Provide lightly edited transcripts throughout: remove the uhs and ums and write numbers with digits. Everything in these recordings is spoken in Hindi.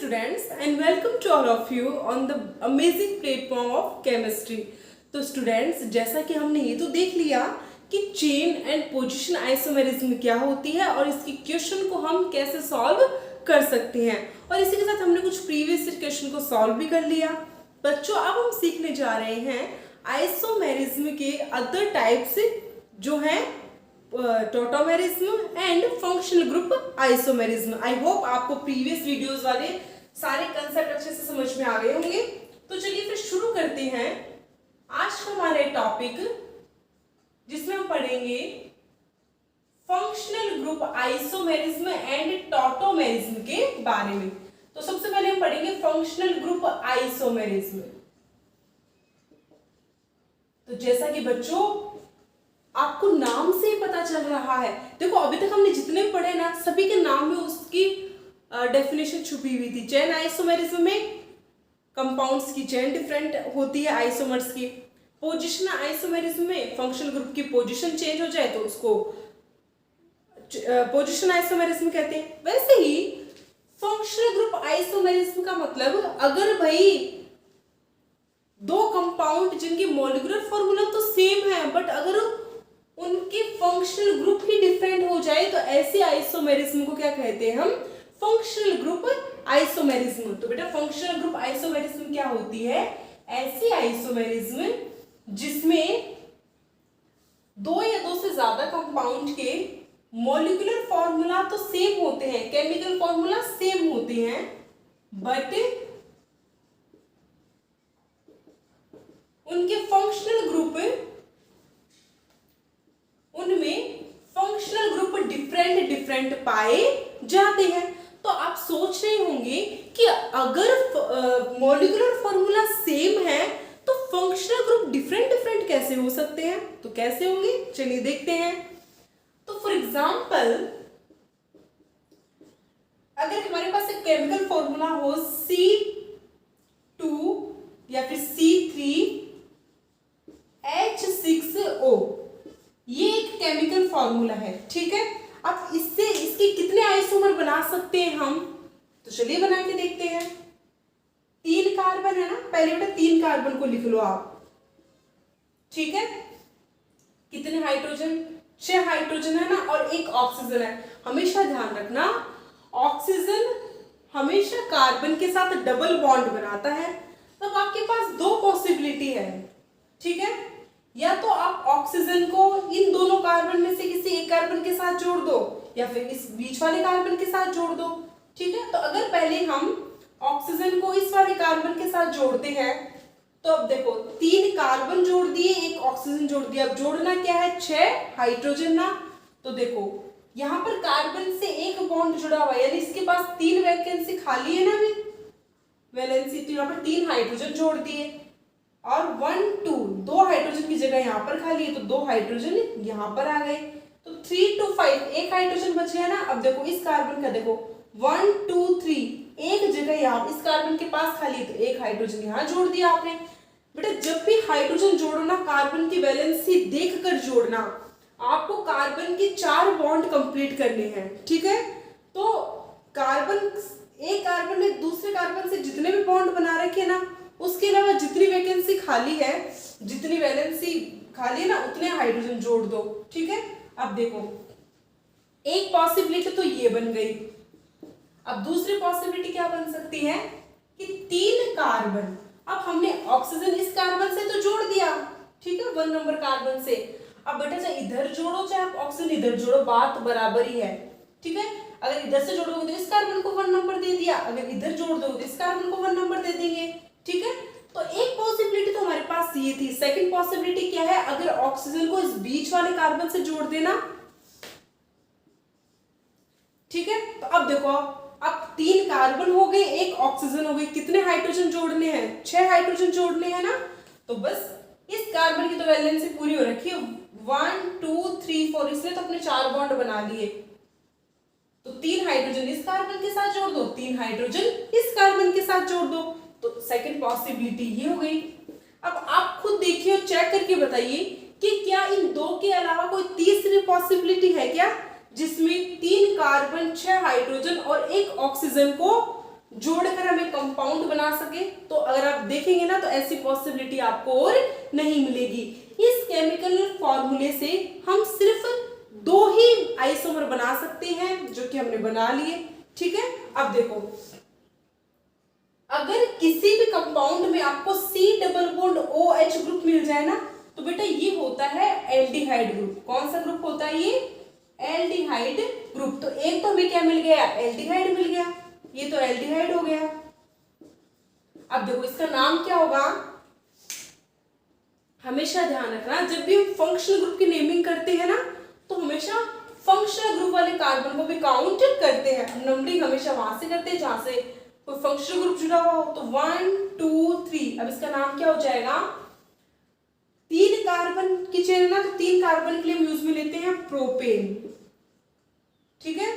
students and welcome to all of you on the amazing platform of chemistry। तो स्टूडेंट्स जैसा कि हमने ये तो देख लिया कि चेन एंड पोजीशन आइसोमेरिज्म क्या होती है और इसकी क्वेश्चन को हम कैसे सॉल्व कर सकते हैं, और इसी के साथ हमने कुछ प्रीवियस क्वेश्चन को सॉल्व भी कर लिया। बच्चों अब हम सीखने जा रहे हैं आइसोमेरिज्म के अदर टाइप्स जो हैं tautomerism and functional group isomerism. I hope आपको प्रीवियस वीडियोस वाले सारे कंसेप्ट अच्छे से समझ में आ गए होंगे। तो चलिए फिर शुरू करते हैं आज का हमारा टॉपिक, जिसमें हम पढ़ेंगे functional group isomerism and tautomerism के बारे में। तो सबसे पहले हम पढ़ेंगे फंक्शनल ग्रुप आइसोमेरिज्म। तो जैसा कि बच्चों आपको नाम से ही पता चल रहा है, देखो अभी तक हमने जितने पढ़े ना सभी के नाम में उसकी डेफिनेशन छुपी हुई थी। चेन आइसोमेरिज्म में कंपाउंड्स की चेन डिफरेंट होती है आइसोमर्स की। पोजीशन आइसोमेरिज्म में फंक्शनल ग्रुप की पोजीशन चेंज हो जाए तो उसको पोजीशन आइसोमेरिज्म कहते हैं। वैसे ही फंक्शनल ग्रुप आइसोमेरिज्म का मतलब अगर भाई दो कंपाउंड जिनकी मॉलिक्यूलर फॉर्मूला तो सेम है बट अगर उनके फंक्शनल ग्रुप ही डिफरेंट हो जाए तो ऐसे आइसोमेरिज्म को क्या कहते हैं हम, फंक्शनल ग्रुप आइसोमेरिज्म। तो बेटा फंक्शनल ग्रुप आइसोमेरिज्म क्या होती है, ऐसी आइसोमेरिज्म जिसमें दो या दो से ज्यादा कंपाउंड के मॉलिक्यूलर फॉर्मूला तो सेम होते हैं, केमिकल फॉर्मूला सेम होते हैं, बट उनके फंक्शनल ग्रुप डिफरेंट पाए जाते हैं। तो आप सोच रहे होंगे कि अगर मॉलिक्यूलर फॉर्मूला सेम है तो फंक्शनल ग्रुप डिफरेंट कैसे हो सकते हैं। तो कैसे होंगे चलिए देखते हैं। तो फॉर एग्जांपल अगर हमारे पास एक केमिकल फॉर्मूला हो C2 या फिर C3H6O, ये एक केमिकल फॉर्मूला है, ठीक है। अब इससे इसके कितने आइसोमर बना सकते हैं हम, तो चलिए बना के देखते हैं। 3 कार्बन है ना, पहले बेटा 3 कार्बन को लिख लो आप, ठीक है। कितने हाइड्रोजन, 6 हाइड्रोजन है ना और 1 ऑक्सीजन है। हमेशा ध्यान रखना ऑक्सीजन हमेशा कार्बन के साथ डबल बॉन्ड बनाता है। तो आपके पास 2 पॉसिबिलिटी है, ठीक है। या तो आप ऑक्सीजन को इन दोनों कार्बन में से किसी एक कार्बन के साथ जोड़ दो या फिर इस बीच वाले कार्बन के साथ जोड़ दो, ठीक है। तो अगर पहले हम ऑक्सीजन को इस वाले कार्बन के साथ जोड़ते हैं तो अब देखो 3 कार्बन जोड़ दिए, 1 ऑक्सीजन जोड़ दिया। अब जोड़ना क्या है, 6 हाइड्रोजन ना। तो देखो यहाँ पर कार्बन से 1 बॉन्ड जुड़ा हुआ है, यानी इसके पास 3 वैकेंसी खाली है ना अभी वैलेंसी। तो यहाँ पर 3 हाइड्रोजन जोड़ दिए और 1 2 2 हाइड्रोजन की जगह यहाँ पर खाली है तो 2 हाइड्रोजन यहाँ पर आ गए। तो 3 to 5 1 हाइड्रोजन बच गया ना। अब देखो इस कार्बन का देखो 1 2 3 एक जगह यहाँ इस कार्बन के पास खाली है तो 1 हाइड्रोजन यहाँ जोड़ दिया आपने। बेटा जब भी हाइड्रोजन जोड़ना कार्बन की वैलेंसी देखकर जोड़ना, आपको कार्बन की 4 बॉन्ड कंप्लीट करने हैं, ठीक है। तो कार्बन एक कार्बन ने दूसरे कार्बन से जितने भी बॉन्ड बना रखे ना, उसके अलावा जितनी वैकेंसी खाली है, जितनी वैलेंसी खाली है ना, उतने हाइड्रोजन जोड़ दो, ठीक है। अब देखो एक पॉसिबिलिटी तो ये बन गई। अब दूसरी पॉसिबिलिटी क्या बन सकती है कि 3 कार्बन, अब हमने ऑक्सीजन इस कार्बन से तो जोड़ दिया, ठीक है, 1 नंबर कार्बन से। अब बेटा चाहे इधर जोड़ो चाहे आप ऑक्सीजन इधर जोड़ो, बात बराबर ही है, ठीक है। अगर इधर से जोड़ोगे तो इस कार्बन को 1 नंबर दे दिया, अगर इधर जोड़ दोगे तो इस कार्बन को 1 नंबर दे देंगे, ठीक है। तो एक पॉसिबिलिटी तो हमारे पास ये थी। सेकंड पॉसिबिलिटी क्या है, अगर ऑक्सीजन को इस बीच वाले कार्बन से जोड़ देना, ठीक है। तो अब देखो अब 3 कार्बन हो गए, 1 ऑक्सीजन हो गई, कितने हाइड्रोजन जोड़ने हैं, 6 हाइड्रोजन जोड़ने हैं ना। तो बस इस कार्बन की तो वैलेंसी पूरी हो रखी है 1 2 3 4, इसलिए तो अपने 4 बॉन्ड बना लिए। तो 3 हाइड्रोजन इस कार्बन के साथ जोड़ दो, 3 हाइड्रोजन इस कार्बन के साथ जोड़ दो, तो सेकंड पॉसिबिलिटी ये हो गई। अब आप खुद देखिए और चेक करके बताइए कि क्या इन 2 के अलावा कोई तीसरी पॉसिबिलिटी है क्या, जिसमें 3 कार्बन 6 हाइड्रोजन और 1 ऑक्सीजन को जोड़कर हम एक कंपाउंड बना सके, तो अगर आप देखेंगे ना तो ऐसी पॉसिबिलिटी आपको और नहीं मिलेगी। इस केमिकल फॉर्मूले से हम सिर्फ 2 ही आइसोमर बना सकते हैं, जो कि हमने बना लिए। ठीक है, अब देखो, अगर किसी भी कंपाउंड में आपको C double bond OH group मिल जाए ना, तो बेटा ये होता है एल्डिहाइड ग्रुप। कौन सा ग्रुप होता है ये? Aldehyde group. तो एक तो हमें क्या मिल गया? एल्डिहाइड मिल गया, ये तो एल्डिहाइड हो गया। अब देखो इसका नाम क्या होगा? हमेशा ध्यान रखना, जब भी हम फंक्शनल ग्रुप की नेमिंग करते हैं ना, तो हमेशा फंक्शनल ग्रुप वाले कार्बन को भी काउंट करते हैं। नंबरिंग हमेशा वहां से करते हैं जहां से कोई फंक्शनल ग्रुप जुड़ा हुआ हो। तो 1 2 3, अब इसका नाम क्या हो जाएगा? 3 कार्बन की चेन है ना, तो 3 कार्बन के लिए हम यूज में लेते हैं प्रोपेन। ठीक है,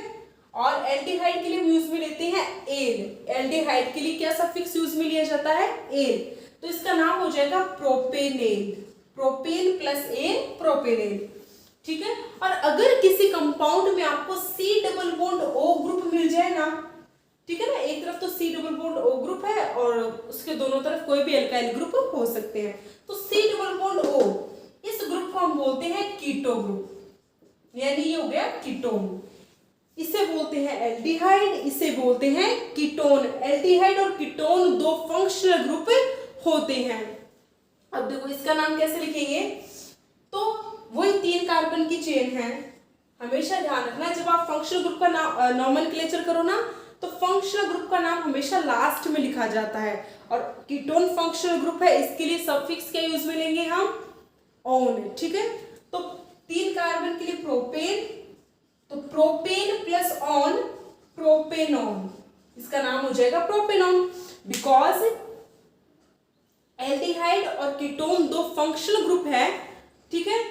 और एल्डिहाइड के लिए हम यूज में लेते हैं एल। एल्डिहाइड के लिए क्या सफिक्स यूज में लिया जाता है? एल। तो इसका नाम हो जाएगा propanal. Propane plus al, propanal. ठीक है, और अगर किसी कंपाउंड में आपको C double bond O group मिल जाए ना, ठीक है ना, एक तरफ तो C double bond O group है और उसके दोनों तरफ कोई भी एल्काइल ग्रुप हो सकते हैं, तो C डबल बॉन्ड O, इस ग्रुप को हम बोलते हैं कीटो ग्रुप, यानी ये हो गया कीटोन। इसे बोलते हैं एल्डिहाइड, इसे बोलते हैं कीटोन। एल्डिहाइड और कीटोन 2 फंक्शनल ग्रुप होते हैं। अब देखो इसका नाम कैसे लिखेंगे? तो वही 3 कार्बन की चेन है। हमेशा ध्यान रखना, जब आप फंक्शनल ग्रुप का नॉमेनक्लेचर करो ना, तो फंक्शनल ग्रुप का नाम हमेशा लास्ट में लिखा जाता है। और कीटोन फंक्शनल ग्रुप है, इसके लिए सफिक्स क्या यूज में लेंगे हम? ऑन। ठीक है, तो 3 कार्बन के लिए प्रोपेन, तो प्रोपेन प्लस ऑन, प्रोपेनॉन। इसका नाम हो जाएगा प्रोपेनॉन। बिकॉज एल्डिहाइड और कीटोन 2 फंक्शनल ग्रुप है। ठीक है,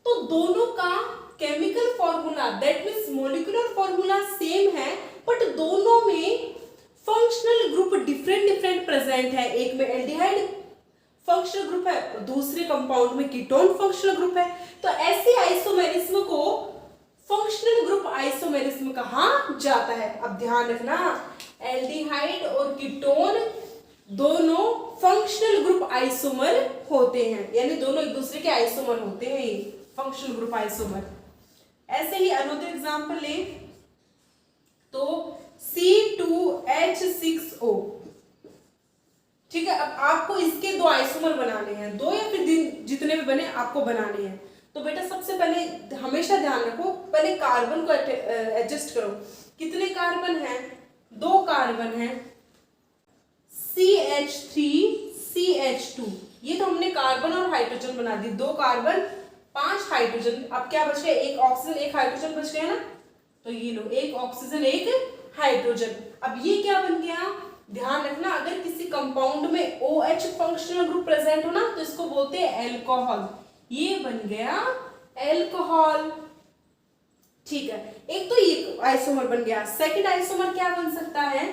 तो दोनों का chemical formula, that means molecular formula same है, बट दोनों में फंक्शनल ग्रुप डिफरेंट प्रेजेंट है। एक में एल्डिहाइड फंक्शनल ग्रुप है और दूसरे कंपाउंड में कीटोन फंक्शनल ग्रुप है। तो ऐसे आइसोमेरिज्म को फंक्शनल ग्रुप आइसोमेरिज्म कहा जाता है। अब ध्यान रखना, एल्डिहाइड और कीटोन दोनों फंक्शनल ग्रुप आइसोमर होते हैं, यानी दोनों एक दूसरे के आइसोमर होते हैं, ये फंक्शनल ग्रुप आइसोमर। ऐसे ही अनदर एग्जांपल ले तो C2H6O। ठीक है, अब आपको इसके 2 आइसोमर बनाने हैं, 2 या फिर जितने भी बने आपको बनाने हैं। तो बेटा सबसे पहले हमेशा ध्यान रखो, पहले कार्बन को एडजस्ट करो। कितने कार्बन हैं? 2 कार्बन हैं, CH3 CH2। ये तो हमने कार्बन और हाइड्रोजन बना दी, 2 कार्बन 5 हाइड्रोजन। अब क्या बच गया? 1 ऑक्सीजन 1 हाइड्रोजन बच गया ना, तो ये लो 1 ऑक्सीजन 1 हाइड्रोजन। अब ये क्या बन गया? ध्यान रखना, अगर किसी कंपाउंड में OH फंक्शनल ग्रुप प्रेजेंट हो ना, तो इसको बोलते हैं एल्कोहल। ये बन गया एल्कोहल। ठीक है, एक तो ये आइसोमर बन गया। सेकंड आइसोमर क्या बन सकता है?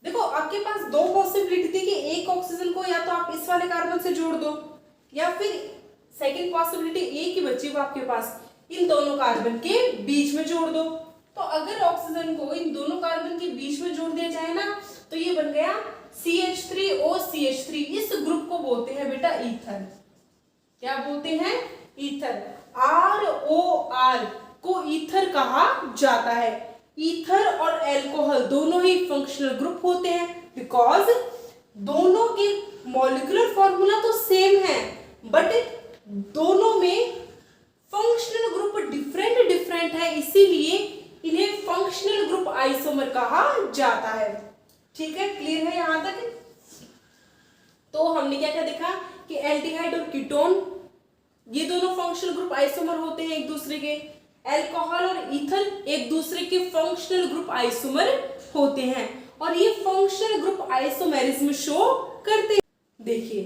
देखो आपके पास 2 पॉसिबिलिटी थी कि 1 ऑक्सीजन को या तो आप इस वाले कार्बन से जोड़ दो, या फिर सेकंड पॉसिबिलिटी एक ही बची वो आपके पास, इन दोनों कार्बन के बीच में जोड़ दो। तो अगर ऑक्सीजन को इन दोनों कार्बन के बीच में जोड़ दिया जाए ना, तो ये बन गया CH3OCH3। इस ग्रुप को बोलते हैं बेटा ईथर। क्या बोलते हैं? ईथर। ROR को ईथर कहा जाता है। ईथर और अल्कोहल दोनों ही फंक्शनल ग्रुप होते हैं, बिकॉज दोनों के मॉलिक्यूलर फॉर्मूला तो सेम है, बट दोनों में फंक्शनल ग्रुप डिफरेंट है, इसीलिए इन्हें फंक्शनल ग्रुप आइसोमर कहा जाता है। ठीक है, क्लियर है यहां तक? तो हमने क्या क्या देखा कि एल्डिहाइड और कीटोन ये दोनों फंक्शनल ग्रुप आइसोमर होते हैं एक दूसरे के। अल्कोहल और ईथर एक दूसरे के फंक्शनल ग्रुप आइसोमर होते हैं, और ये फंक्शनल ग्रुप आइसोमेरिज्म शो करते हैं। देखिए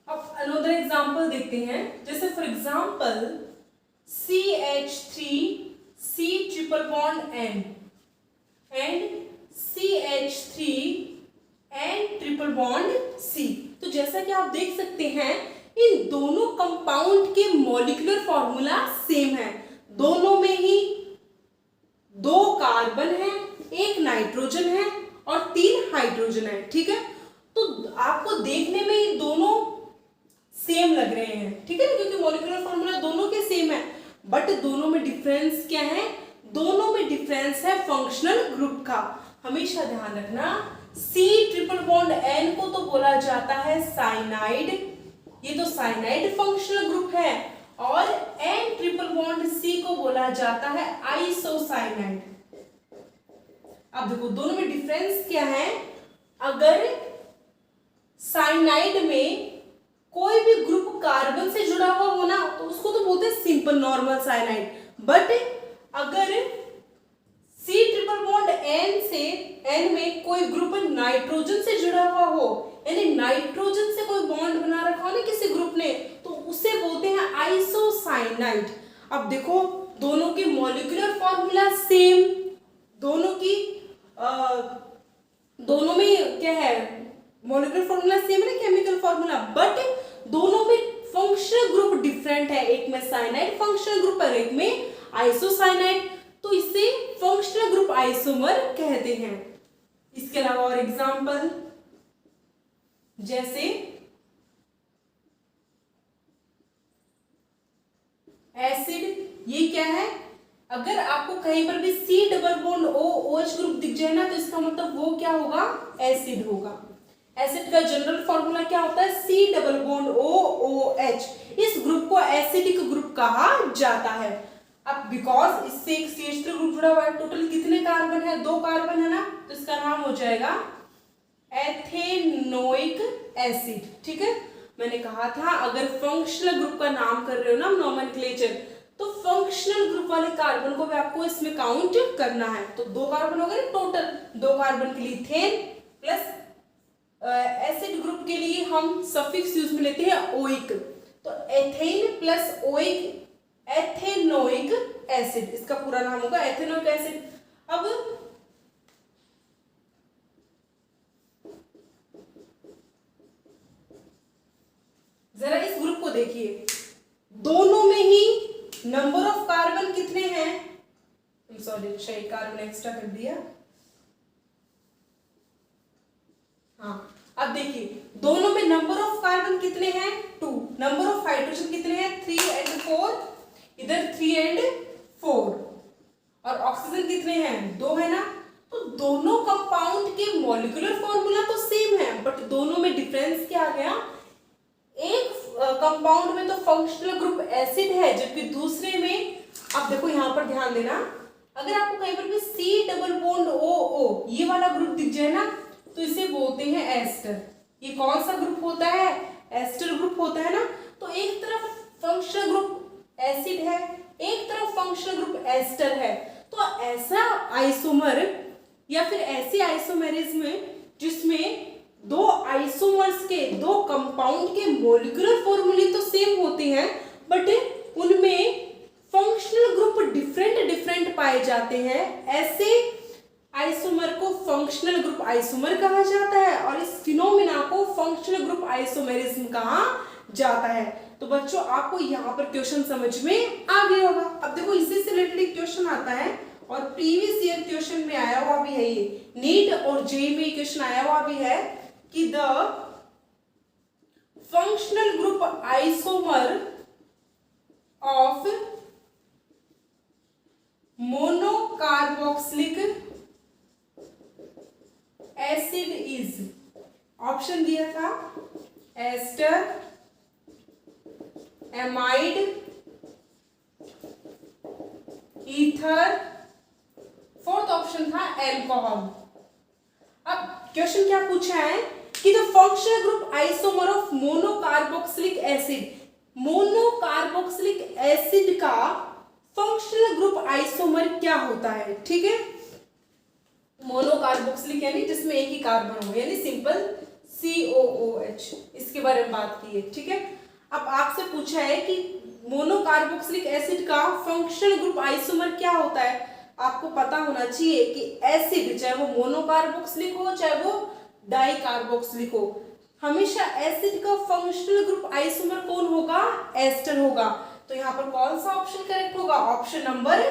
अब अनदर एग्जांपल देखते हैं, जैसे for example CH3 C triple bond N and CH3 N triple bond C। तो जैसा कि आप देख सकते हैं, इन दोनों कंपाउंड के मॉलिक्यूलर फॉर्मूला सेम है। दोनों में ही 2 कार्बन है, 1 नाइट्रोजन नाइट्रोजन है और 3 हाइड्रोजन है, ठीक है। तो आपको देखने में ये दोनों सेम लग रहे हैं, ठीक है ना, क्योंकि मॉलिक्यूलर फॉर्मूला दोनों के सेम है, बट दोनों में डिफरेंस क्या है, दोनों में डिफरेंस है फंक्शनल ग्रुप का। हमेशा ध्यान रखना, C ट्रिपल बॉन्ड N को तो बोला जाता है साइनाइड, ये तो साइनाइड फंक्शनल ग्रुप है, और N ट्रिपल बॉन्ड C को बोला जाता है आइसोसाइनाइड। अब देखो दोनों में डिफरेंस क्या है, अगर साइनाइड में कोई भी ग्रुप कार्बन से जुड़ा हुआ हो ना तो उसको तो बोलते हैं सिंपल नॉर्मल साइनाइड, बट अगर C ट्रिपल बॉन्ड N में कोई ग्रुप नाइट्रोजन से जुड़ा हुआ हो, यानी नाइट्रोजन से कोई बॉन्ड बना रखा हो ना किसी ग्रुप ने, तो उसे बोलते हैं आइसोसाइनाइड। अब देखो दोनों की मॉलिक्यूलर फॉर्मूला सेम, दोनों में क्या है, मॉलिक्यूलर फॉर्मूला सेम है ना, केमिकल फॉर्मूला, बट दोनों में फंक्शनल ग्रुप डिफरेंट है, एक में साइनाइड फंक्शनल ग्रुप और एक में आइसोसाइनाइड, तो इसे फंक्शनल ग्रुप आइसोमर कहते हैं। इसके अलावा और एग्जांपल, जैसे एसिड, ये क्या है, अगर आपको कहीं पर भी C double bond OH group दिख जाए ना तो इसका मतलब वो क्या होगा, एसिड होगा। एसिड का जनरल फॉर्मूला क्या होता है, C डबल बॉन्ड OH। इस ग्रुप को एसिडिक ग्रुप कहा जाता है। अब बिकॉज इससे एक CH3 ग्रुप जुड़ा हुआ है, टोटल कितने कार्बन है, 2 कार्बन है ना, तो इसका नाम हो जाएगा एथेनोइक एसिड, ठीक है। मैंने कहा था अगर फंक्शनल ग्रुप का नाम कर रहे हो ना नोमेनक्लेचर, तो फंक्शनल ग्रुप वाले कार्बन को भी आपको इसमें काउंट करना है। तो 2 कार्बन हो गए टोटल, 2 कार्बन के लिए इथेन, प्लस एसिड ग्रुप के लिए हम सफिक्स यूज में लेते हैं ओइक, तो ethane plus oic ethanoic acid, इसका पूरा नाम होगा एथेनोइक एसिड। अब जरा इस ग्रुप को देखिए, दोनों में ही नंबर ऑफ कार्बन कितने हैं, सॉरी शायद कार्बन एक्स्ट्रा कर दिया, हाँ। अब देखिए दोनों में नंबर ऑफ कार्बन कितने हैं, 2, नंबर ऑफ हाइड्रोजन कितने हैं, 3 and 4, इधर 3 and 4, और ऑक्सीजन कितने हैं, 2 है ना। तो दोनों कंपाउंड के मॉलिक्यूलर फॉर्मूला तो सेम है, बट दोनों में डिफरेंस क्या आ गया, एक कंपाउंड में तो फंक्शनल ग्रुप एसिड है, जबकि दूसरे में, अब देखो यहां पर ध्यान देना, अगर आपको कहीं पर भी C डबल बॉन्ड OO ये वाला ग्रुप दिख जाए ना तो इसे बोलते हैं एस्टर। ये कौन सा ग्रुप होता है, एस्टर ग्रुप होता है ना। तो एक तरफ फंक्शनल ग्रुप एसिड है, एक तरफ फंक्शनल ग्रुप एस्टर है, तो ऐसा आइसोमर या फिर ऐसी आइसोमेरिज्म जिसमें 2 आइसोमर्स के, 2 कंपाउंड के मॉलिक्यूलर फॉर्मूले तो सेम होते हैं, बट उनमें फंक्शनल ग्रुप डिफरेंट पाए जाते हैं, ऐसे आइसोमर को फंक्शनल ग्रुप आइसोमर कहा जाता है, और इस फिनोमिना को फंक्शनल ग्रुप आइसोमेरिज्म कहा जाता है। तो बच्चों आपको यहाँ पर क्वेश्चन समझ में आ गया होगा। अब देखो इसी से रिलेटेड क्वेश्चन आता है, और प्रीवियस ईयर क्वेश्चन में आया हुआ भी है, ये नीट और जेईई में क्वेश्चन आया हुआ भी है कि the functional group isomer of monocarboxylic acid is, option दिया था ester, amide, ether, fourth option था एल्कोहल। अब क्वेश्चन क्या पूछा है कि the functional group isomer of monocarboxylic acid, monocarboxylic acid का फंक्शनल ग्रुप आइसोमर क्या होता है, ठीक है। मोनोकार्बोक्सिलिक यानी जिसमें एक ही कार्बन हो, यानी सिंपल COOH, इसके बारे में बात की है, ठीक है। अब आपसे पूछा है कि मोनोकार्बोक्सिलिक एसिड का फंक्शनल ग्रुप आइसोमर क्या होता है। आपको पता होना चाहिए कि एसिड चाहे वो मोनोकार्बोक्सिलिक हो चाहे वो डाइकार्बोक्सिलिक हो, हमेशा एसिड का फंक्शनल ग्रुप आइसोमर कौन होगा, एस्टर होगा। तो यहाँ पर कौन सा ऑप्शन करेक्ट होगा, ऑप्शन नंबर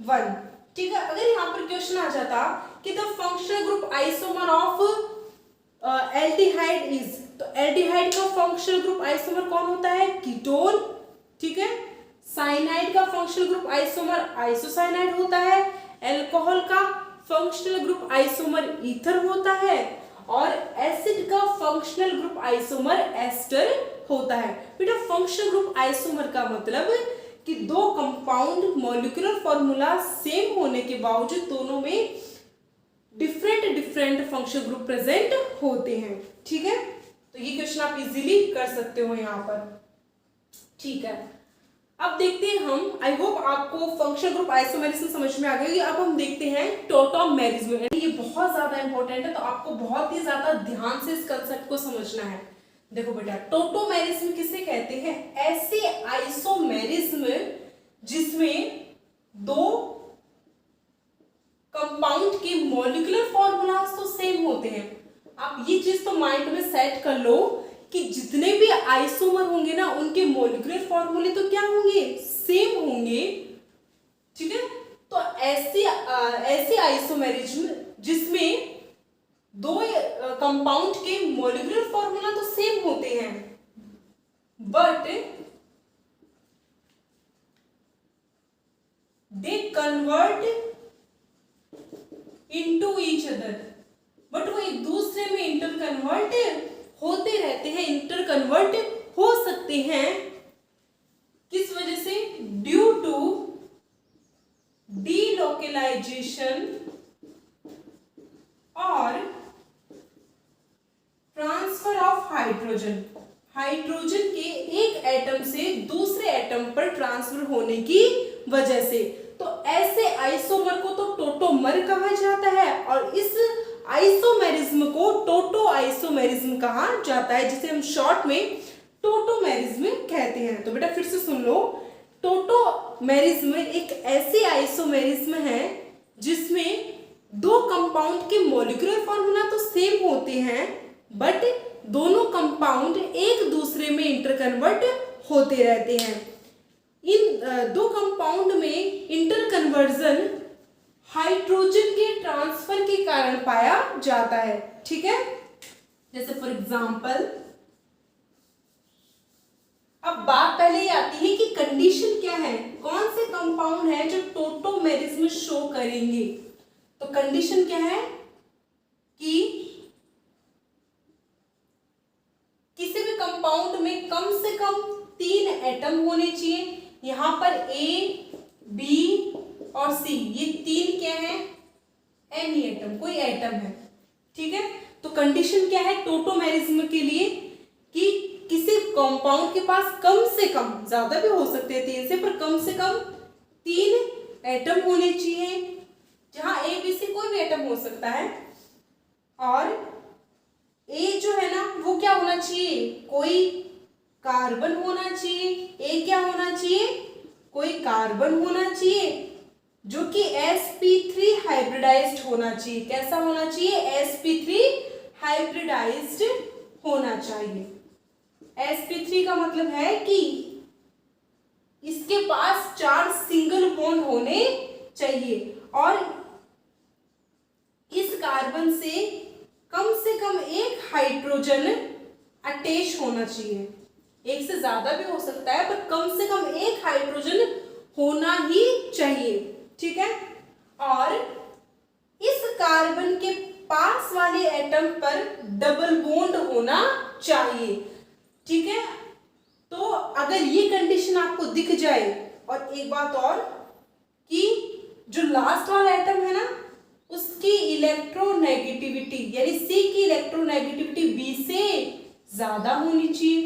1, ठीक है। अगर यहाँ पर क्वेश्चन आ जाता कि the functional group isomer of aldehyde is, तो एल्डिहाइड का फंक्शनल ग्रुप आइसोमर कौन होता है? कीटोन, ठीक है। साइनाइड का फंक्शनल ग्रुप आइसोमर आइसोसाइनाइड होता है। अल्कोहल का फंक्शनल ग्रुप आइसोमर ईथर होता है और एसिड का फंक्शनल ग्रुप आइसोमर एस्टर होता है। बेटा फंक्शनल ग्रुप आइसोमर का मतलब कि दो कंपाउंड मॉलिक्यूलर फॉर्मूला सेम होने के बावजूद दोनों में डिफरेंट फंक्शनल ग्रुप प्रेजेंट होते हैं, ठीक है। तो ये क्वेश्चन आप इजीली कर सकते हो यहाँ पर, ठीक है। अब देखते हैं हम, आई होप आपको फंक्शनल ग्रुप आइसोमेरिज्म समझ में आ गई। अब हम देखते हैं टोटोमेरिज्म, ये बहुत ज्यादा इंपॉर्टेंट है, तो आपको बहुत ही ज्यादा ध्यान से इस कंसेप्ट को समझना है। देखो बेटा, टोटोमेरिज्म किसे कहते हैं? ऐसे आइसोमेरिज्म जिसमें दो कंपाउंड के मॉलिक्यूलर फॉर्मूलाज तो सेम होते हैं। आप ये चीज तो माइंड में सेट कर लो कि जितने भी आइसोमर होंगे ना उनके मॉलिक्यूलर फॉर्मूले तो क्या होंगे? सेम होंगे, ठीक है। तो ऐसे आइसोमेरिज्म जिसमें दो कंपाउंड के मॉलिक्यूलर फॉर्मूला तो सेम होते हैं but they convert into each other, but वो एक दूसरे में इंटर कन्वर्ट होते रहते हैं, इंटर कन्वर्ट हो सकते हैं। किस वजह से? ड्यू टू डीलोकेलाइजेशन और ट्रांसफर ऑफ हाइड्रोजन, हाइड्रोजन के एक एटम से दूसरे एटम पर ट्रांसफर होने की वजह से। तो ऐसे आइसोमर को तो टोटोमर कहा जाता है और इस आइसोमेरिज्म को टोटो आइसोमेरिज्म कहा जाता है, जिसे हम शॉर्ट में टोटोमेरिज्म कहते हैं। तो बेटा फिर से सुन लो, टोटोमेरिज्म एक ऐसी आइसोमेरिज्म है जिसमें दो कंपाउंड के मॉलिक्यूलर फॉर्मूला तो सेम होते हैं बट दोनों कंपाउंड एक दूसरे में इंटरकन्वर्ट होते रहते हैं। इन दो कंपाउंड में इंटरकन्वर्जन हाइड्रोजन के ट्रांसफर के कारण पाया जाता है, ठीक है। जैसे फॉर एग्जांपल, अब बात पहले ही आती है कि कंडीशन क्या है, कौन से कंपाउंड है जो टोटोमेरिज्म शो करेंगे। तो कंडीशन क्या है कि किसी भी कंपाउंड में कम से कम 3 एटम होने चाहिए। यहां पर ए, बी और सी, ये 3 क्या है? एनी एटम, कोई एटम है, ठीक है। तो कंडीशन क्या है टोटोमेरिज्म के लिए कि किसी कंपाउंड के पास कम से कम, ज्यादा भी हो सकते हैं 3 से, पर कम से कम 3 एटम होने चाहिए, जहां ए बी सी कोई भी एटम हो सकता है। और ए जो है ना वो क्या होना चाहिए? कोई कार्बन होना चाहिए। ए क्या होना चाहिए? कोई कार्बन होना चाहिए जो कि sp3 हाइब्रिडाइज्ड होना चाहिए। कैसा होना चाहिए? sp3 हाइब्रिडाइज्ड होना चाहिए। sp3 का मतलब है कि इसके पास 4 सिंगल बॉन्ड होने चाहिए और इस कार्बन से कम एक हाइड्रोजन अटैच होना चाहिए। एक से ज्यादा भी हो सकता है पर कम से कम एक हाइड्रोजन होना ही चाहिए, ठीक है। और इस कार्बन के पास वाले एटम पर डबल बॉन्ड होना चाहिए, ठीक है। तो अगर ये कंडीशन आपको दिख जाए, और एक बात और कि जो लास्ट वाला एटम है ना उसकी इलेक्ट्रोनेगेटिविटी यानी सी की इलेक्ट्रोनेगेटिविटी बी से ज्यादा होनी चाहिए।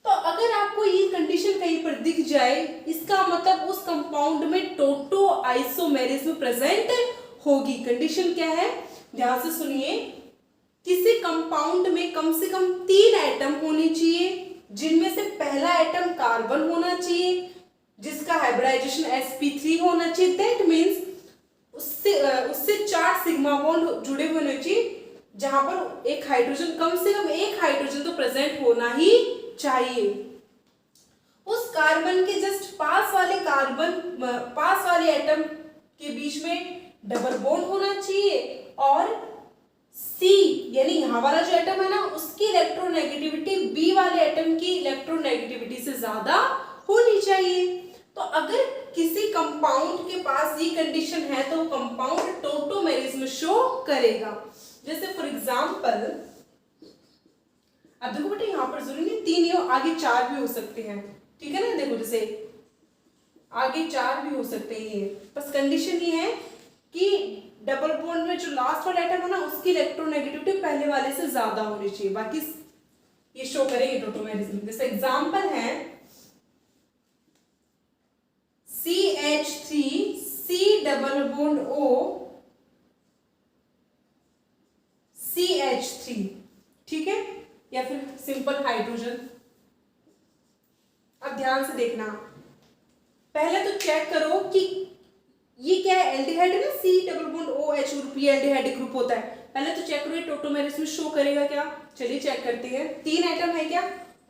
तो अगर आपको ये कंडीशन कहीं पर दिख जाए इसका मतलब उस कंपाउंड में टोटो आइसोमेरिज्म प्रेजेंट होगी। कंडीशन क्या है? ध्यान से सुनिए, किसी कंपाउंड में कम से कम 3 एटम होने चाहिए जिनमें से पहला एटम कार्बन होना चाहिए जिसका हाइब्रिडाइजेशन sp3 होना चाहिए। दैट मीन्स उससे 4 सिग्मा बॉन्ड जुड़े हुए होने चाहिए जहां पर एक हाइड्रोजन, कम से कम एक हाइड्रोजन तो प्रेजेंट होना ही चाहिए। उस कार्बन के जस्ट पास वाले एटम के बीच में डबल बॉन्ड होना चाहिए और C यानी यहाँ वाला जो एटम है ना उसकी इलेक्ट्रोनेगेटिविटी B वाले एटम की इलेक्ट्रोनेगेटिविटी से ज्यादा होनी चाहिए। तो अगर किसी कंपाउंड के पास ये कंडीशन है तो कंपाउंड टोटोमेरिज्म शो करेगा। जैसे फॉर एग्जांपल अब देखो बेटा यहाँ पर जरूरी नहीं 3 ही हो, आगे 4 भी हो सकते हैं, ठीक है ना। देखो जैसे आगे 4 भी हो सकते हैं, ये बस कंडीशन ये है कि डबल बॉन्ड में जो लास्ट वाला एटम है ना उसकी इलेक्ट्रोनेगेटिविटी पहले वाले से ज्यादा होनी चाहिए, बाकी ये शो करेंगे टोटोमेरिज्म। जैसे एग्जांपल है CH3 C double bond O CH3, ठीक है, या फिर सिंपल हाइड्रोजन। अब ध्यान से देखना, पहले तो चेक करो कि ये क्या है, एल्डिहाइड है ना, C double bond OH group, ये एल्डिहाइड ग्रुप होता है। पहले तो चेक करो ये टोटोमेरिज्म शो करेगा क्या। चलिए चेक करते हैं। 3 एटम है क्या,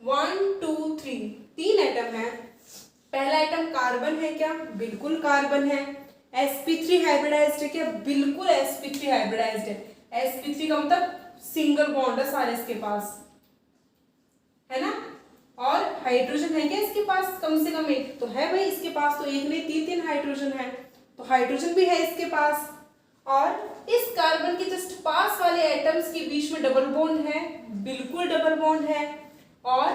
1 2 3, 3 एटम है। पहला एटम कार्बन है क्या, बिल्कुल कार्बन है। sp3 हाइब्रिडाइज्ड है क्या, बिल्कुल sp3 हाइब्रिडाइज्ड है। sp3 का मतलब सिंगल बॉन्ड है सारे इसके पास, है ना। और हाइड्रोजन है क्या इसके पास, कम से कम एक तो है भाई इसके पास, तो एक नहीं 3 हाइड्रोजन है, तो हाइड्रोजन भी है इसके पास। और इस कार्बन के जस्ट पास वाले एटम्स के बीच में डबल बॉन्ड है, बिल्कुल डबल बॉन्ड है। और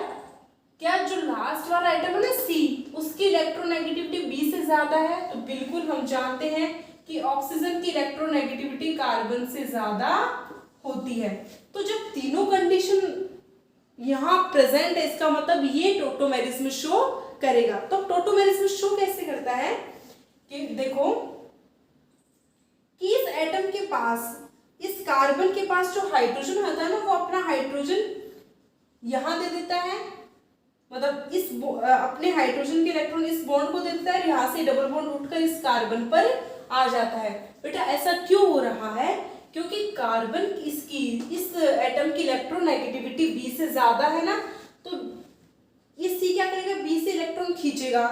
क्या जो लास्ट वाला आइटम है ना C, उसकी इलेक्ट्रोनेगेटिविटी B से ज्यादा है, तो बिल्कुल हम जानते हैं कि ऑक्सीजन की इलेक्ट्रोनेगेटिविटी कार्बन से ज्यादा होती है। तो जब तीनों कंडीशन यहाँ प्रेजेंट है इसका मतलब ये टोटोमेरिज्म शो करेगा। तो टोटोमेरिज्म शो कैसे करता है कि देखो कि इस एटम के पास, इस कार्बन के पास जो हाइड्रोजन होता है ना वो अपना हाइड्रोजन यहां दे देता है, मतलब इस अपने हाइड्रोजन के इलेक्ट्रॉन इस बॉन्ड को दे देता है, यहाँ से डबल बॉन्ड उठकर इस कार्बन पर आ जाता है। बेटा ऐसा क्यों हो रहा है, क्योंकि कार्बन इसकी इस एटम की इलेक्ट्रोनेगेटिविटी B से ज्यादा है ना, तो ये C क्या करेगा, B से इलेक्ट्रॉन खींचेगा,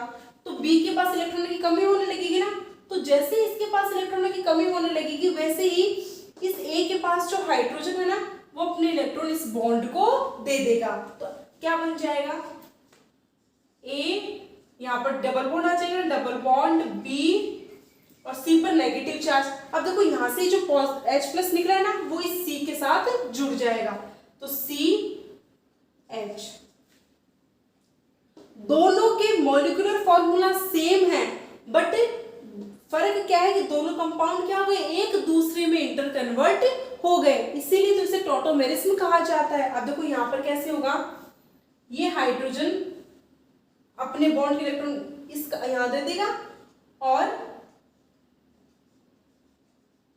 तो B के पास इलेक्ट्रॉन की कमी होने लगेगी ना। तो जैसे इसके पास इलेक्ट्रॉनों की कमी होने लगेगी वैसे ही इस A के पास जो हाइड्रोजन है ना वो अपने इलेक्ट्रॉन इस बॉन्ड को दे देगा। तो क्या बन जाएगा, A यहाँ पर डबल बॉन्ड आ जाएगा, डबल बॉन्ड B और C पर नेगेटिव चार्ज। अब देखो यहाँ से जो H प्लस निकला है ना वो इस C के साथ जुड़ जाएगा, तो CH। दोनों के मॉलिक्यूलर फॉर्मूला सेम है, बट फर्क क्या है कि दोनों कंपाउंड क्या हो गए, एक दूसरे में इंटर कन्वर्ट हो गए, इसीलिए तो इसे टोटोमेरिज्म कहा जाता है। अब देखो यहाँ पर कैसे होगा, ये हाइड्रोजन अपने बॉन्ड के इलेक्ट्रॉन इसका यहां दे देगा और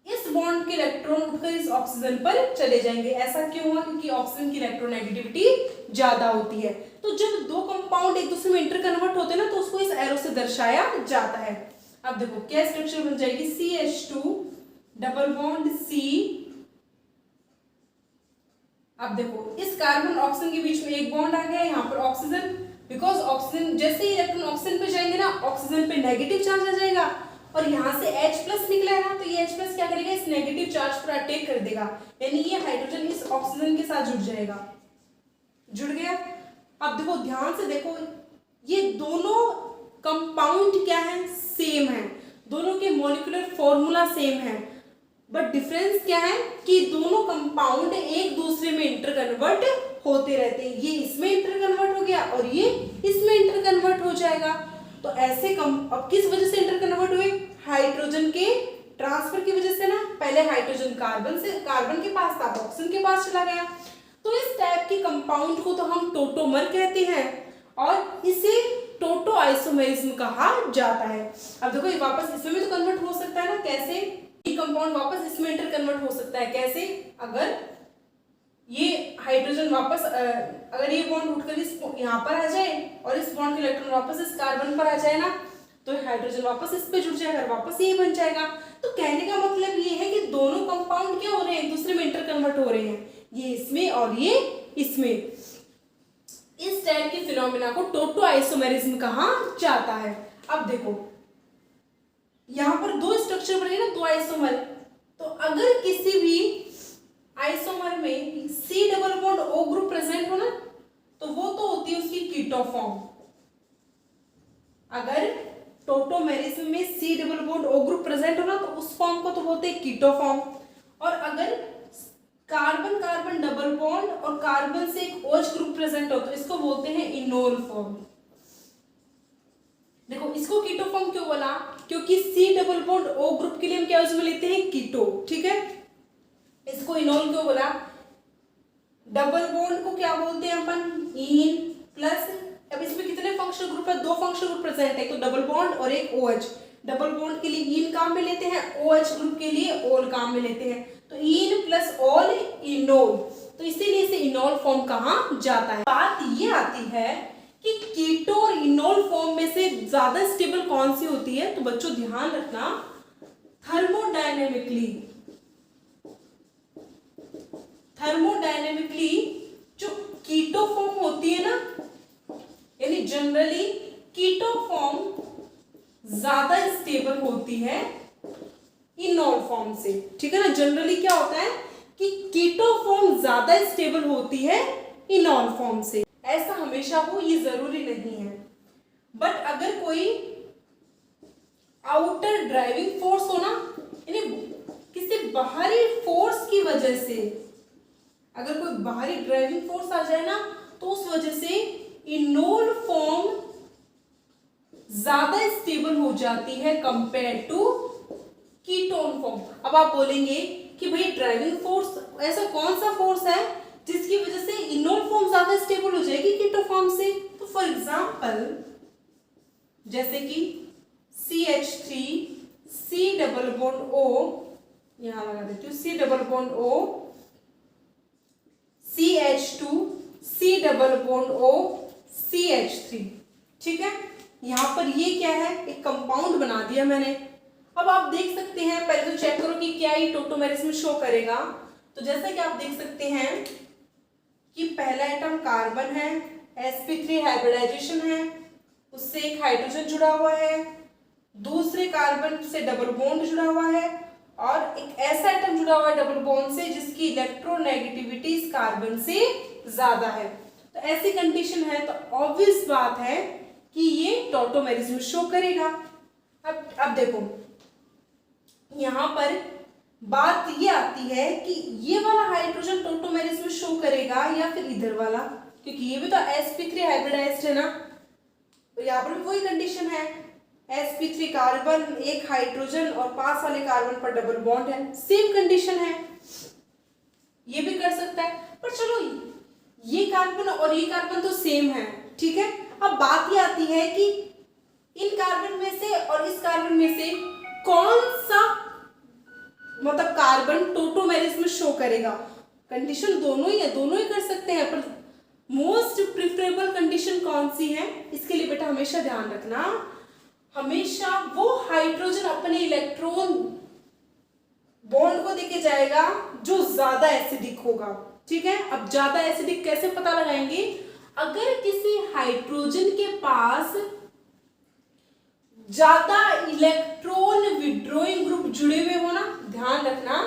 इस बॉन्ड के इलेक्ट्रॉन उठकर इस ऑक्सीजन पर चले जाएंगे। ऐसा क्यों हुआ, क्योंकि ऑक्सीजन की इलेक्ट्रोनेगेटिविटी ज्यादा होती है। तो जब दो कंपाउंड एक दूसरे में इंटर कन्वर्ट होते हैं ना तो उसको इस एरो से दर्शाया जाता है। अब देखो क्या स्ट्रक्चर बन जाएगी, CH2 डबल बॉन्ड C। अब देखो इस कार्बन ऑक्सीजन के बीच में एक बॉन्ड आ गया, यहाँ पर ऑक्सीजन, बिकॉज ऑक्सीजन जैसे ही इलेक्ट्रॉन ऑक्सीजन पे जाएंगे ना ऑक्सीजन पे नेगेटिव चार्ज आ जाएगा, और यहाँ से H प्लस निकला है ना तो ये H प्लस क्या करेगा, इस नेगेटिव चार्ज पर अटैक कर देगा, यानी ये हाइड्रोजन इस ऑक्सीजन के साथ जुड़ जाएगा, जुड़ गया। अब देखो ध्यान से देखो, ये दोनों कंपाउंड क्या है, सेम है, दोनों के मॉलिक्यूलर फॉर्मूला सेम है, बट डिफरेंस क्या है कि दोनों कंपाउंड एक दूसरे में इंटर कन्वर्ट होते रहते हैं। ये इसमें इंटर कन्वर्ट हो गया और ये इसमें इंटर कन्वर्ट हो जाएगा। तो ऐसे अब किस वजह से इंटर कन्वर्ट हुए, हाइड्रोजन के ट्रांसफर की वजह से ना। पहले हाइड्रोजन कार्बन के पास था, ऑक्सीजन के पास चला गया। तो इस टाइप के कंपाउंड को तो हम टोटोमर कहते हैं और इसे टोटो आइसोमेरिज्म कहा जाता है। अब देखो ये वापस इसमें भी तो कन्वर्ट हो सकता है ना, कैसे, ये कंपाउंड वापस इसमें इंटर कन्वर्ट हो सकता है, कैसे, अगर ये हाइड्रोजन वापस अगर ये बॉन्ड उठकर इस यहाँ पर आ जाए और इस बॉन्ड के इलेक्ट्रॉन वापस इस कार्बन पर आ जाए ना तो हाइड्रोजन वापस इस पे जुड़ जाएगा, वापस ये बन जाएगा। तो कहने का मतलब ये है कि दोनों कंपाउंड क्या हो रहे हैं, एक दूसरे में इंटर कन्वर्ट हो रहे हैं, ये इसमें और ये इसमें। इस टाइप के फिनोमेना को टोटो आइसोमेरिज्म कहा जाता है। अब देखो यहाँ पर दो स्ट्रक्चर बनेंगे ना, दो आइसोमर। तो अगर किसी भी आइसोमर में C double bond O group present हो ना, तो वो तो होती है उसकी कीटो फॉर्म। अगर टोटोमेरिज्म में C double bond O group present हो ना, तो उस फॉर्म को तो बोलते हैं कीटो फॉर्म। और अगर कार्बन कार्बन डबल बॉन्ड और कार्बन से एक OH ग्रुप प्रेजेंट हो, तो इसको बोलते हैं इनोल फॉर्म। देखो इसको कीटो फॉर्म क्यों बोला, क्योंकि C double bond O group के लिए हम क्या यूज में लेते हैं, कीटो, ठीक है। इसको इनोल क्यों बोला, डबल बॉन्ड को क्या बोलते हैं अपन, इन प्लस, अब इसमें कितने फंक्शनल ग्रुप है, दो फंक्शनल ग्रुप प्रेजेंट है, तो डबल बॉन्ड और एक OH। डबल बॉन्ड के लिए इन काम में लेते हैं, OH ग्रुप के लिए ओल काम में लेते हैं, तो इन प्लस ओल इनोल, तो इसीलिए इसे इनोल फॉर्म कहा जाता है। बात ये आती है कि कीटो और इनोल फॉर्म में से ज्यादा स्टेबल कौन सी होती है, तो बच्चों ध्यान रखना, थर्मोडायनेमिकली जो कीटो फॉर्म होती है ना, यानी जनरली कीटो फॉर्म ज्यादा स्टेबल होती है इनोल फॉर्म से, ठीक है ना। जनरली क्या होता है कि कीटो फॉर्म ज्यादा स्टेबल होती है इनोल फॉर्म से। ऐसा हमेशा हो ये जरूरी नहीं है, बट अगर कोई आउटर ड्राइविंग फोर्स हो ना, यानी किसी बाहरी फोर्स की वजह से, अगर कोई बाहरी ड्राइविंग फोर्स आ जाए ना, तो उस वजह से इनोल फॉर्म ज्यादा स्टेबल हो जाती है कंपेयर टू कीटोन फॉर्म। अब आप बोलेंगे कि भाई ड्राइविंग फोर्स ऐसा कौन सा फोर्स है जिसकी वजह से इनोल फॉर्म ज्यादा स्टेबल हो जाएगी कीटो फॉर्म से, तो फॉर एग्जांपल जैसे कि CH3 C double bond O, यहां लगा देती हूँ, C double bond O, CH2 C double bond O CH3, ठीक है। यहां पर ये क्या है, एक कंपाउंड बना दिया मैंने। अब आप देख सकते हैं, पहले तो चेक करो कि क्या ये टोटोमेरिज्म शो करेगा। तो जैसा कि आप देख सकते हैं कि पहला एटम कार्बन है, sp3 हाइब्रिडाइजेशन है, उससे एक हाइड्रोजन जुड़ा हुआ है, दूसरे कार्बन से डबल बॉन्ड जुड़ा हुआ है, और एक ऐसा एटम जुड़ा हुआ है डबल बॉन्ड से जिसकी इलेक्ट्रोनेगेटिविटी इस कार्बन से ज्यादा है। तो ऐसी कंडीशन है तो ऑब्वियस बात है कि ये टोटोमेरिज्म शो करेगा। अब देखो यहां पर बात ये आती है कि ये वाला हाइड्रोजन टोटोमेरिज्म शो करेगा या फिर इधर वाला, क्योंकि ये भी तो sp3 हाइब्रिडाइज्ड है ना, तो यहाँ पर भी वही कंडीशन है, sp3 कार्बन, एक हाइड्रोजन और पास वाले कार्बन पर डबल बॉन्ड है, सेम कंडीशन है, ये भी कर सकता है। पर चलो ये कार्बन और ये कार्बन तो सेम है, ठीक है। अब बात ये आती है कि इन कार्बन में से और इस कार्बन में से कौन सा मतलब कार्बन टोटोमेरिज्म शो करेगा। कंडीशन दोनों ही है, दोनों ही कर सकते हैं, पर मोस्ट प्रिफरेबल कंडीशन कौन सी है, इसके लिए बेटा हमेशा ध्यान रखना, हमेशा वो हाइड्रोजन अपने इलेक्ट्रॉन बॉन्ड को देके जाएगा जो ज्यादा एसिडिक होगा, ठीक है। अब ज्यादा एसिडिक कैसे पता लगाएंगे, अगर किसी हाइड्रोजन के पास ज्यादा इलेक्ट्रॉन विड्रॉइंग ग्रुप जुड़े हुए हो ना, ध्यान रखना,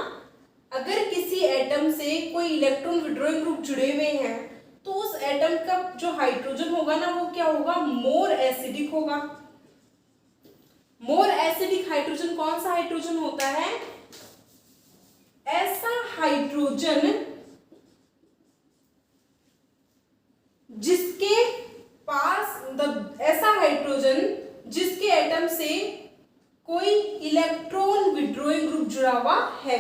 अगर किसी एटम से कोई इलेक्ट्रॉन विड्रॉइंग ग्रुप जुड़े हुए हैं तो उस एटम का जो हाइड्रोजन होगा ना, वो क्या होगा, मोर एसिडिक होगा। मोर एसिडिक हाइड्रोजन कौन सा हाइड्रोजन होता है, ऐसा हाइड्रोजन जिसके पास ऐसा हाइड्रोजन जिसके एटम से कोई इलेक्ट्रॉन विड्रॉइंग ग्रुप जुड़ा हुआ है,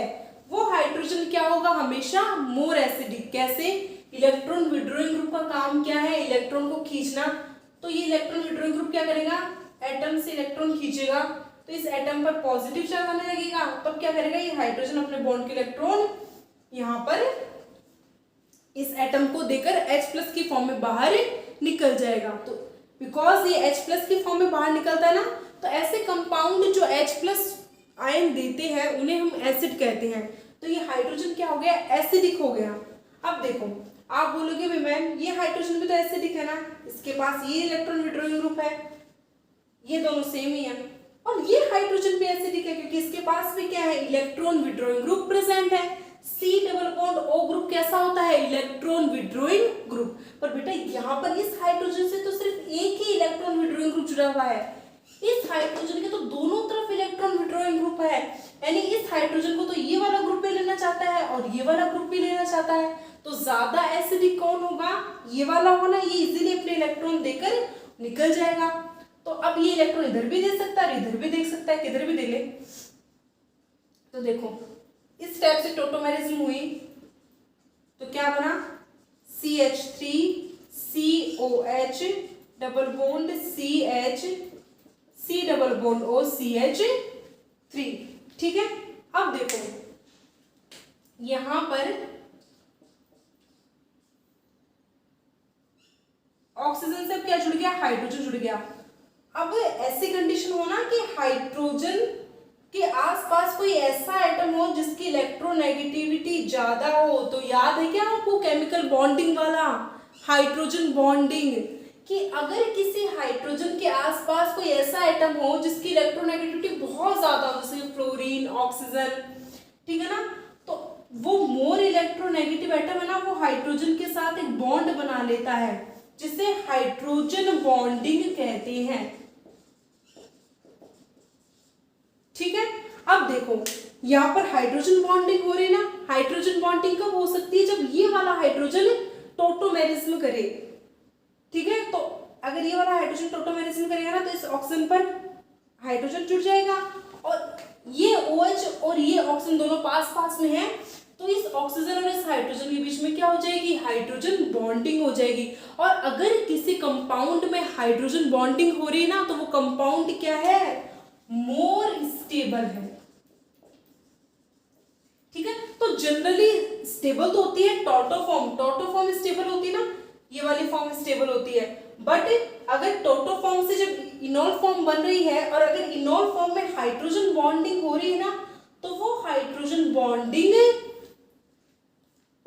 वो हाइड्रोजन क्या होगा, हमेशा मोर एसिडिक। कैसे, इलेक्ट्रॉन विड्रॉइंग ग्रुप का काम क्या है, इलेक्ट्रॉन को खींचना, तो ये इलेक्ट्रॉन विड्रॉइंग ग्रुप क्या करेगा, एटम से इलेक्ट्रॉन खींचेगा, तो इस एटम पर पॉजिटिव चार्ज आने लगेगा, तब क्या करेगा, ये हाइड्रोजन अपने बॉन्ड के इलेक्ट्रॉन यहाँ पर इस एटम को देकर H+ की फॉर्म में बाहर निकल जाएगा। तो बिकॉज ये H+ की फॉर्म में बाहर निकलता है ना, तो ऐसे कंपाउंड जो H+ आयन देते हैं उन्हें हम एसिड कहते हैं। तो ये हाइड्रोजन क्या हो गया, एसिडिक हो गया। अब देखो आप बोलोगे भी मैम ये हाइड्रोजन भी तो एसिडिक है ना, इसके पास ये इलेक्ट्रॉन विड्रॉइंग ग्रुप है, ये दोनों सेम ही है, और ये हाइड्रोजन भी एसिडिक है क्योंकि इसके पास भी क्या है, इलेक्ट्रॉन विड्रॉइंग ग्रुप प्रेजेंट है। C double bond O group कैसा होता है, इलेक्ट्रॉन विड्रॉइंग ग्रुप। पर बेटा यहाँ पर इस हाइड्रोजन से तो सिर्फ एक ही इलेक्ट्रॉन विड्रॉइंग ग्रुप जुड़ा हुआ है, इस हाइड्रोजन के तो दोनों तरफ इलेक्ट्रॉन विड्रॉइंग ग्रुप है, यानी इस हाइड्रोजन को तो ये वाला ग्रुप भी लेना चाहता है और ये वाला ग्रुप भी लेना चाहता है। तो ज्यादा एसिडिक कौन होगा, ये वाला होना, ये इजीली अपने इलेक्ट्रॉन देकर निकल जाएगा। तो अब ये इलेक्ट्रॉन इधर भी दे सकता है, इधर भी दे सकता है, किधर भी दे ले। तो देखो इस टाइप से टोटोमेरिज्म हुई तो क्या बना, CH3 COH double bond CH C double bond O CH3। ठीक है, अब देखो यहां पर ऑक्सीजन से क्या जुड़ गया, हाइड्रोजन जुड़ गया। अब ऐसी कंडीशन हो ना कि हाइड्रोजन के आसपास कोई ऐसा एटम हो जिसकी इलेक्ट्रोनेगेटिविटी ज्यादा हो, तो याद है क्या आपको केमिकल बॉन्डिंग वाला, हाइड्रोजन बॉन्डिंग, कि अगर किसी हाइड्रोजन के आसपास कोई ऐसा एटम हो जिसकी इलेक्ट्रोनेगेटिविटी बहुत ज्यादा हो, जैसे फ्लोरीन, ऑक्सीजन, ठीक है ना, तो वो मोर इलेक्ट्रोनेगेटिव एटम है ना, वो हाइड्रोजन के साथ एक बॉन्ड बना लेता है जिसे हाइड्रोजन बॉन्डिंग कहते हैं। ठीक है, अब देखो यहां पर हाइड्रोजन बॉन्डिंग हो रही है ना, हाइड्रोजन बॉन्डिंग कब हो सकती है, जब ये वाला हाइड्रोजन टोटोमेरिज्म करे। ठीक है, तो अगर ये वाला हाइड्रोजन टोटोमेरिज्म करेगा ना तो इस ऑक्सीजन पर हाइड्रोजन जुड़ जाएगा, और ये OH और ये ऑक्सीजन दोनों पास पास में है, तो इस ऑक्सीजन और इस हाइड्रोजन के बीच में क्या हो जाएगी, हाइड्रोजन बॉन्डिंग हो जाएगी। और अगर किसी कंपाउंड में हाइड्रोजन बॉन्डिंग हो रही है ना तो वो कंपाउंड क्या है, मोर स्टेबल है। ठीक है, तो जनरली स्टेबल तो होती है टोटोफॉर्म, टोटोफॉर्म स्टेबल होती है ना, ये वाली फॉर्म स्टेबल होती है, बट अगर टोटोफॉर्म से जब इनोल फॉर्म बन रही है और अगर इनोल फॉर्म में हाइड्रोजन बॉन्डिंग हो रही है ना तो वो हाइड्रोजन बॉन्डिंग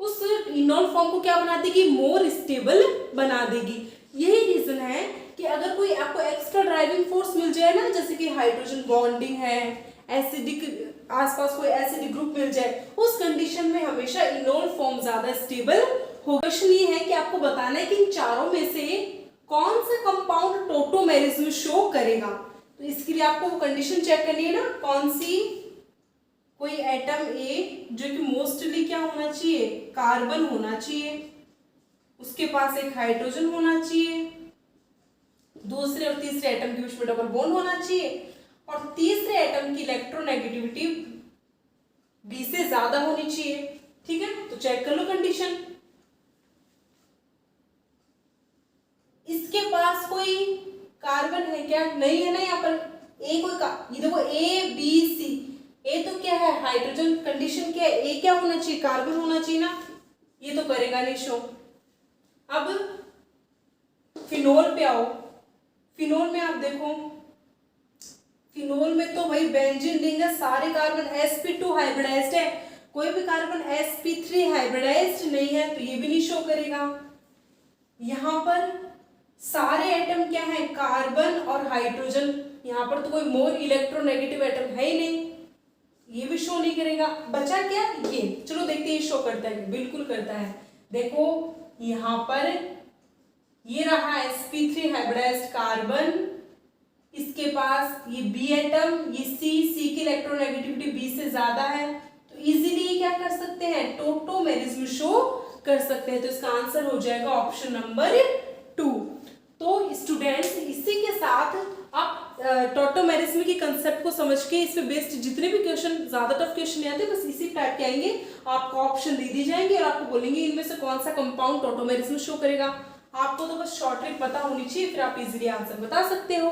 उस इनोल फॉर्म को क्या बना देगी, मोर स्टेबल बना देगी। यही रीजन है कि अगर कोई आपको एक्स्ट्रा ड्राइविंग फोर्स मिल जाए ना, जैसे कि हाइड्रोजन बॉन्डिंग है, एसिडिक आसपास कोई एसिडिक ग्रुप मिल जाए, उस कंडीशन में हमेशा इनोल फॉर्म ज्यादा स्टेबल होगा। क्वेश्चन ये है कि आपको बताना है कि इन चारों में से कौन सा कंपाउंड टोटोमेरिज्म शो करेगा। तो इसके लिए आपको वो कंडीशन चेक करनी है ना, कौन सी, कोई एटम ए जो कि मोस्टली क्या होना चाहिए, कार्बन होना चाहिए, उसके पास एक हाइड्रोजन होना चाहिए, दूसरे और तीसरे एटम के बीच में डबल बॉन्ड होना चाहिए, और तीसरे एटम की इलेक्ट्रोनेगेटिविटी B से ज्यादा होनी चाहिए। ठीक है, तो चेक कर लो कंडीशन। इसके पास कोई कार्बन है क्या, नहीं है ना, यहाँ पर ए कोई का, ये देखो ABC, ए तो क्या है, हाइड्रोजन, कंडीशन क्या है, ए क्या होना चाहिए, कार्बन होना चाहिए ना, ये तो करेगा नहीं शो। अब फिनोल पे आओ, फिनोल में आप देखो, फिनोल में तो भाई बेंजीन रिंग है, सारे कार्बन sp2 हाइब्रिडाइज्ड है, कोई भी कार्बन sp3 हाइब्रिडाइज्ड नहीं है, तो ये भी नहीं शो करेगा। यहाँ पर सारे एटम क्या है, कार्बन और हाइड्रोजन, यहाँ पर तो कोई मोर इलेक्ट्रोनेगेटिव एटम है ही नहीं, ये भी शो नहीं करेगा। बचा क्या, ये, चलो देखते हैं ये शो करता है, बिल्कुल करता है। देखो यहाँ पर ये रहा sp3 हाइब्रिडाइज्ड कार्बन, इसके पास ये B एटम, ये C की इलेक्ट्रोनेगेटिविटी B से ज्यादा है, तो इजीली क्या कर सकते हैं, टोटोमेरिज्म शो कर सकते हैं। तो इसका आंसर हो जाएगा ऑप्शन नंबर 2। तो स्टूडेंट्स इसी के साथ आप टोटोमेरिज्म की कंसेप्ट को समझ के इस पे बेस्ड जितने भी क्वेश्चन, ज्यादा टफ क्वेश्चन नहीं आते, बस इसी टाइप के आएंगे, आपको ऑप्शन दे दी जाएंगे और आपको बोलेंगे इनमें से कौन सा कंपाउंड टोटोमेरिज्म शो करेगा। आपको तो बस शॉर्ट ट्रिक पता होनी चाहिए, फिर आप इजीली आंसर बता सकते हो।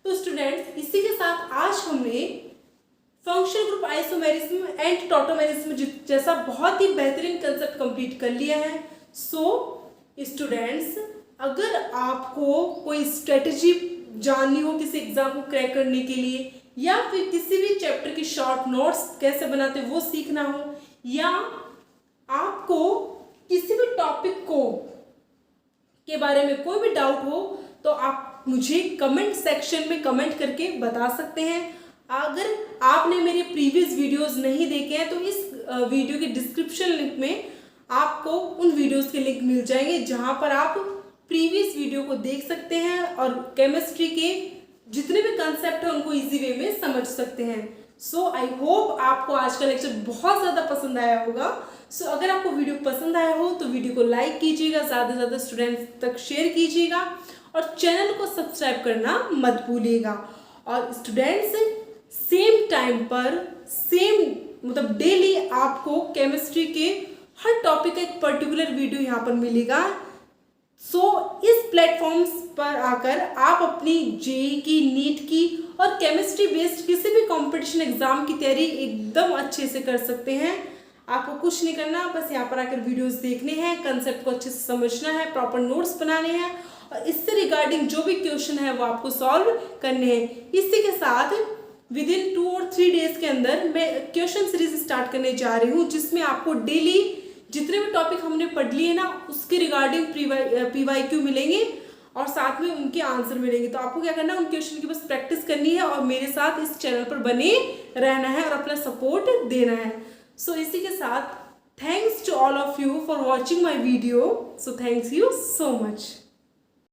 तो स्टूडेंट्स इसी के साथ आज हमने functional group isomerism and tautomerism जैसा बहुत ही बेहतरीन कंसेप्ट कंप्लीट कर लिया है। सो स्टूडेंट्स अगर आपको कोई स्ट्रेटजी जाननी हो किसी एग्जाम को क्रैक करने के लिए, या फिर किसी भी चैप्टर की शॉर्ट नोट्स कैसे बनाते वो सीखना हो, या आपको किसी भी टॉपिक को के बारे में कोई भी डाउट हो, तो आप आप मुझे कमेंट सेक्शन में कमेंट करके बता सकते हैं। अगर आपने मेरे प्रीवियस वीडियोस नहीं देखे हैं तो इस वीडियो के डिस्क्रिप्शन लिंक में आपको उन वीडियोस के लिंक मिल जाएंगे, जहां पर आप प्रीवियस वीडियो को देख सकते हैं और केमिस्ट्री के जितने भी कंसेप्ट हैं उनको इजी वे में समझ सकते हैं। सो आई होप आपको आज का लेक्चर बहुत ज़्यादा पसंद आया होगा। सो अगर आपको वीडियो पसंद आया हो तो वीडियो को लाइक कीजिएगा, ज़्यादा से ज़्यादा स्टूडेंट्स तक शेयर कीजिएगा और चैनल को सब्सक्राइब करना मत भूलिएगा। और स्टूडेंट्स सेम टाइम पर मतलब डेली आपको केमिस्ट्री के हर टॉपिक का एक पर्टिकुलर वीडियो यहाँ पर मिलेगा। इस प्लेटफॉर्म्स पर आकर आप अपनी जेईई की, नीट की और केमिस्ट्री बेस्ड किसी भी कंपटीशन एग्जाम की तैयारी एकदम अच्छे से कर सकते हैं। आपको कुछ नहीं करना, बस यहाँ पर आकर वीडियोस देखने हैं, कंसेप्ट को अच्छे से समझना है, प्रॉपर नोट्स बनाने हैं और इससे रिगार्डिंग जो भी क्वेश्चन है वो आपको सॉल्व करने हैं। इसी के साथ विद इन 2 और 3 डेज के अंदर मैं क्वेश्चन सीरीज स्टार्ट करने जा रही हूँ, जिसमें आपको डेली जितने भी टॉपिक हमने पढ़ लिए ना उसके रिगार्डिंग PYQ मिलेंगे और साथ में उनके आंसर मिलेंगे। तो आपको क्या करना है, उन क्वेश्चन की बस प्रैक्टिस करनी है और मेरे साथ इस चैनल पर बने रहना है और अपना सपोर्ट देना है। सो इसी के साथ thanks to all of you for watching my video. So thanks you so much.